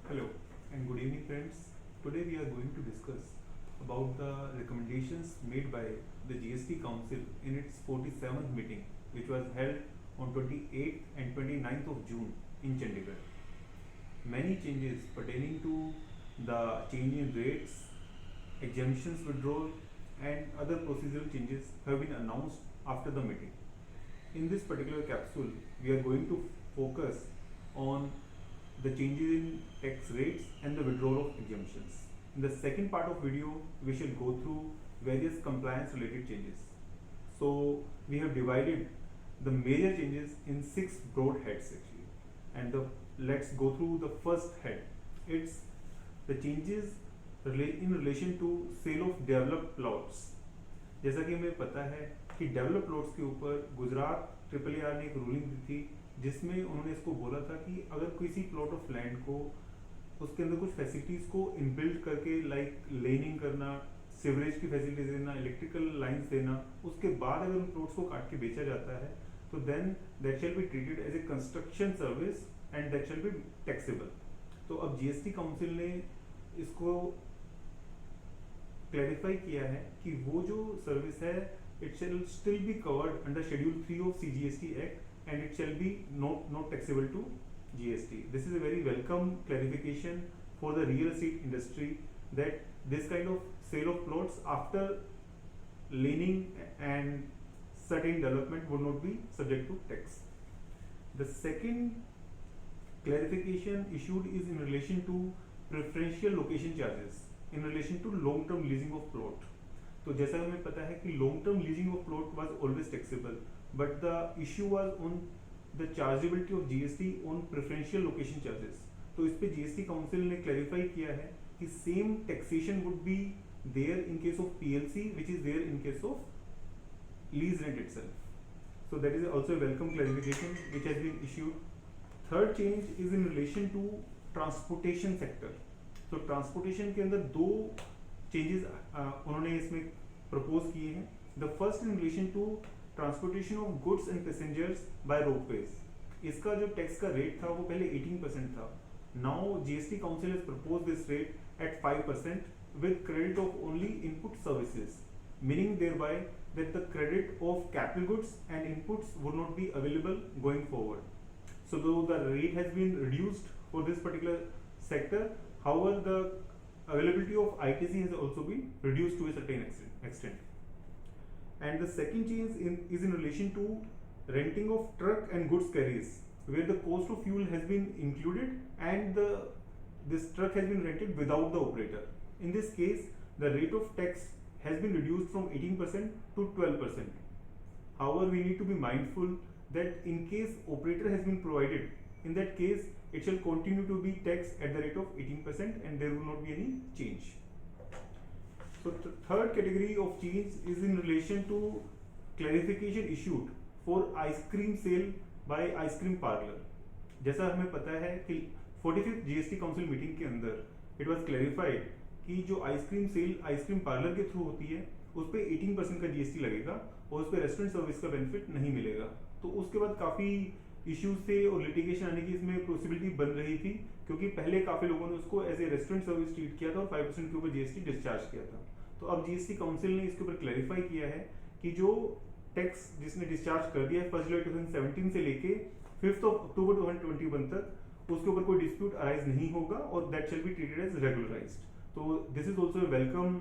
Hello and good evening friends. Today we are going to discuss about the recommendations made by the GST Council in its 47th meeting which was held on 28th and 29th of June in Chandigarh. Many changes pertaining to the change in rates, exemptions withdrawal and other procedural changes have been announced after the meeting. In this particular capsule, we are going to focus on the changes in tax rates and the withdrawal of exemptions. In the second part of video, we shall go through various compliance related changes. So we have divided the major changes in 6 broad heads actually. And let's go through the first head. It's the changes in relation to sale of developed plots. जैसा कि हमें पता है कि develop plots के ऊपर Gujarat RRR ने एक रूलिंग दी थी जिसमें उन्होंने इसको बोला था कि अगर किसी प्लॉट ऑफ लैंड को उसके अंदर कुछ फैसिलिटीज को इनबिल्ट करके लाइक लेनिंग करना, सीवरेज की फैसिलिटीज देना, इलेक्ट्रिकल लाइंस देना, उसके बाद अगर उन प्लॉट्स को काट के बेचा जाता है तो then that shall be treated as a construction service and that shall be taxable. तो अब जीएसटी काउंसिल ने इसको क्लैरिफाई किया है कि वो जो सर्विस है it shall still be covered under schedule 3 of CGST act and it shall be not taxable to GST. This is a very welcome clarification for the real estate industry that this kind of sale of plots after leaning and certain development would not be subject to tax. The second clarification issued is in relation to preferential location charges in relation to long term leasing of plot. तो जैसा हमें पता है कि long term leasing of plot was always taxable, but the issue was on the chargeability of GST on preferential location charges. तो इस पे GST Council ने clarify किया है कि same taxation would be there in case of PLC which is there in case of lease rent itself. So that is also a welcome clarification which has been issued. Third change is in relation to transportation sector. तो transportation के अंदर दो changes उन्होंने इसमें propose किए हैं. The first in relation to transportation of goods and passengers by ropeways. इसका जो टैक्स का रेट था वो पहले 18% था. Now GST council has propose this rate at 5% with credit of only input services, meaning thereby that the credit of capital goods and inputs would not be available going forward. So though the rate has been reduced for this particular sector, however the availability of ITC has also been reduced to a certain extent. And the second change is in relation to renting of truck and goods carriers, where the cost of fuel has been included and this truck has been rented without the operator. In this case, the rate of tax has been reduced from 18% to 12%. However, we need to be mindful that in case operator has been provided, in that case it shall continue to be taxed at the rate of 18% and there will not be any change. So the third category of change is in relation to clarification issued for ice cream sale by ice cream parlor. जैसा हमें पता है कि 45th GST council meeting के अंदर it was clarified कि जो ice cream cell ice cream parlour के थ्रू होती है उस पर 18% का GST लगेगा और उस पर रेस्टोरेंट सर्विस का बेनिफिट नहीं मिलेगा. तो उसके बाद काफ़ी इश्यूज थे और लिटिगेशन आने की इसमें पॉसिबिलिटी बन रही थी क्योंकि पहले काफ़ी लोगों ने उसको as a restaurant service treat किया था और 5% के ऊपर GST डिस्चार्ज किया था. तो अब GST काउंसिल ने इसके ऊपर क्लैरिफाई किया है कि जो टैक्स जिसने डिस्चार्ज कर दिया है 1 जुलाई 2017 से लेके 5 अक्टूबर 2021 तक उसके ऊपर कोई डिस्प्यूट अराइज नहीं होगा और that shall be treated as regularised. तो this is also welcome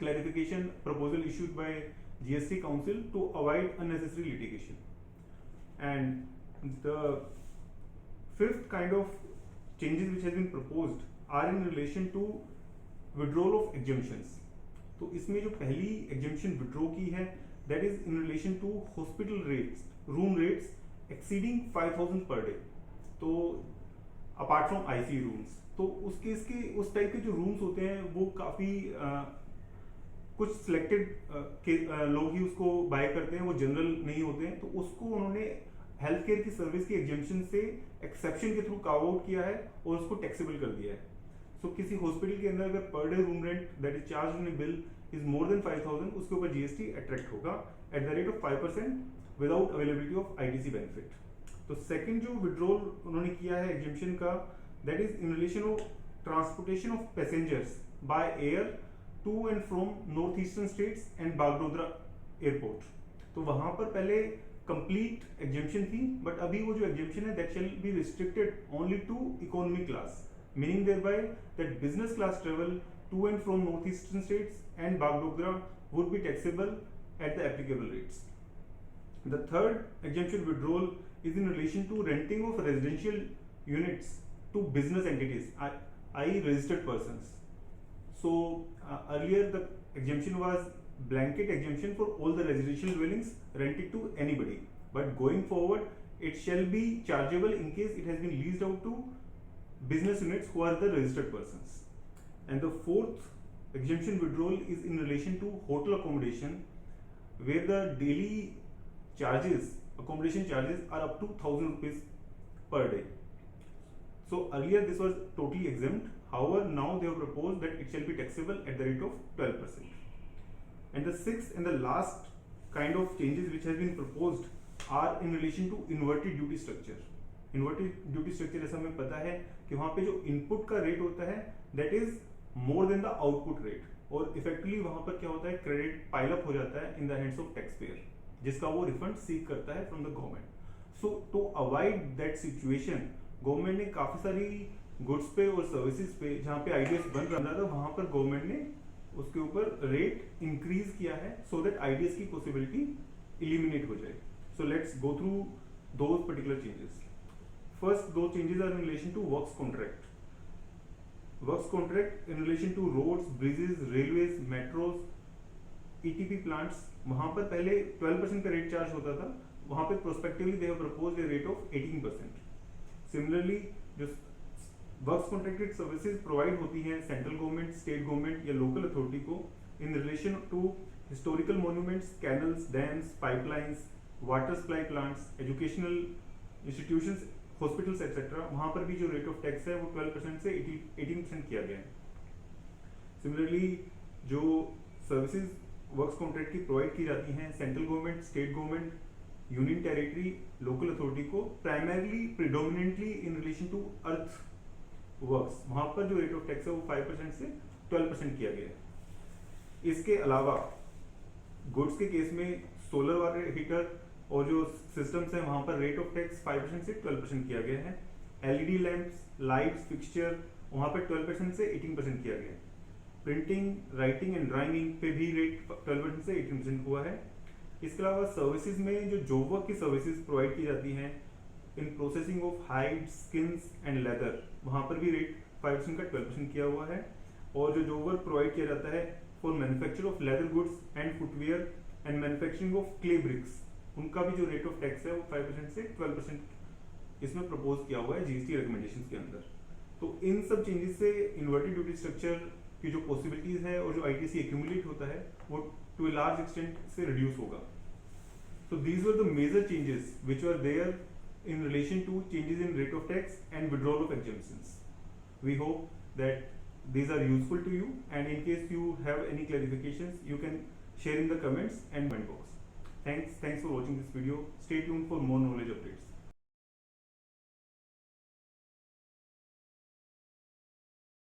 clarification proposal issued by GST Council to avoid unnecessary litigation. And the fifth kind of changes which has been proposed are in relation to withdrawal of exemptions. तो इसमें जो पहली exemption withdraw की है that is in relation to hospital rates, room rates exceeding 5,000 per day. तो apart from ICU rooms, तो उस case के उस टाइप के जो रूम्स होते हैं वो काफ़ी कुछ सिलेक्टेड लोग ही उसको बाय करते हैं, वो जनरल नहीं होते हैं. तो उसको उन्होंने हेल्थ केयर की सर्विस की एग्जेम्पशन से एक्सेप्शन के थ्रू कार्व आउट किया है और उसको टैक्सेबल कर दिया है. सो किसी हॉस्पिटल के अंदर अगर per day room rent that is charge in bill is more than 5,000 उसके ऊपर GST अट्रैक्ट होगा at the rate of 5% without availability of ITC benefit. तो सेकंड जो विड्रॉल उन्होंने किया है एग्जेम्पशन का that is in relation of transportation of passengers by air to and from northeastern states and Bagdogra airport. तो वहां पर पहले complete exemption थी, but अभी वो जो exemption है that shall be restricted only to economy class, meaning thereby that business class travel to and from northeastern states and Bagdogra would be taxable at the applicable rates. The third exemption withdrawal is in relation to renting of residential units to business entities, i.e. registered persons. So earlier the exemption was blanket exemption for all the residential dwellings rented to anybody, but going forward it shall be chargeable in case it has been leased out to business units who are the registered persons. And the fourth exemption withdrawal is in relation to hotel accommodation, where the daily charges, accommodation charges are up to 1,000 rupees per day. So earlier this was totally exempt. However, now they have proposed that it shall be taxable at the rate of 12%. And the sixth and the last kind of changes which has been proposed are in relation to inverted duty structure. Inverted duty structure ऐसा हमें पता है कि वहाँ पे जो input का rate होता है that is more than the output rate, और इफेक्टिवली वहाँ पर क्या होता है, क्रेडिट पाइल अप हो जाता है in the hands of taxpayer, जिसका वो रिफंड सीक करता है from the government. So to avoid that situation government ने काफी सारी गुड्स पे और सर्विसेज पे जहाँ पे आईडीएस बन रहा था वहां पर गवर्नमेंट ने उसके ऊपर रेट इंक्रीज किया है सो दैट आईडीएस की पॉसिबिलिटी इलिमिनेट हो जाए. So let's go through those particular changes. First दो changes are in relation to works contract. Works contract in relation to roads, bridges, railways, metros, ETP plants. वहां पर पहले 12% का rate charge होता था, वहां पे prospectively they have proposed a rate of 18%. Similarly जो वर्क्स कॉन्ट्रैक्टेड सर्विसेज प्रोवाइड होती हैं सेंट्रल गवर्नमेंट, स्टेट गवर्नमेंट या लोकल अथॉरिटी को in relation to historical monuments, canals, dams, pipelines, water supply plants, educational institutions, hospitals etcetera, वहां पर भी जो rate of tax है वो 12% से 18% किया गया है. सिमिलरली जो सर्विसेज वर्क्स कॉन्ट्रैक्ट की प्रोवाइड की जाती हैं central government, state government, union territory, local authority को, primarily predominantly in relation to earth works, वहां पर जो रेट ऑफ टैक्स है वो 5% से 12% किया गया है. इसके अलावा गुड्स के केस में सोलर वाटर हीटर और जो सिस्टम्स हैं वहां पर रेट ऑफ टैक्स 5% से 12% किया गया है. एलईडी लैंप्स, लाइट्स, फिक्सचर वहां पर 12% से 18% किया गया है. प्रिंटिंग, राइटिंग एंड ड्राइंग पे भी रेट 12% से 18% हुआ है. इसके अलावा सर्विसेज में जो जॉब वर्क की सर्विसेज प्रोवाइड की जाती हैं in processing of hide, skins and leather, वहां पर भी रेट 5% का 12% किया हुआ है. और जो जॉब वर्क प्रोवाइड किया जाता है for manufacture of leather goods and footwear and manufacturing of clay bricks, उनका भी जो रेट ऑफ टैक्स है वो 5% से 12% इसमें प्रपोज किया हुआ है जीएसटी रिकमेंडेशंस के अंदर. तो इन सब चेंजेस से इन्वर्टेड ड्यूटी स्ट्रक्चर की जो पॉसिबिलिटीज है और जो आईटीसी एक्यूमुलेट होता है वो टू ए लार्ज एक्सटेंट से रिड्यूस होगा. So these were the major changes which were there in relation to changes in rate of tax and withdrawal of exemptions. We hope that these are useful to you, and in case you have any clarifications you can share in the comments and comment box. Thanks for watching this video. Stay tuned for more knowledge updates.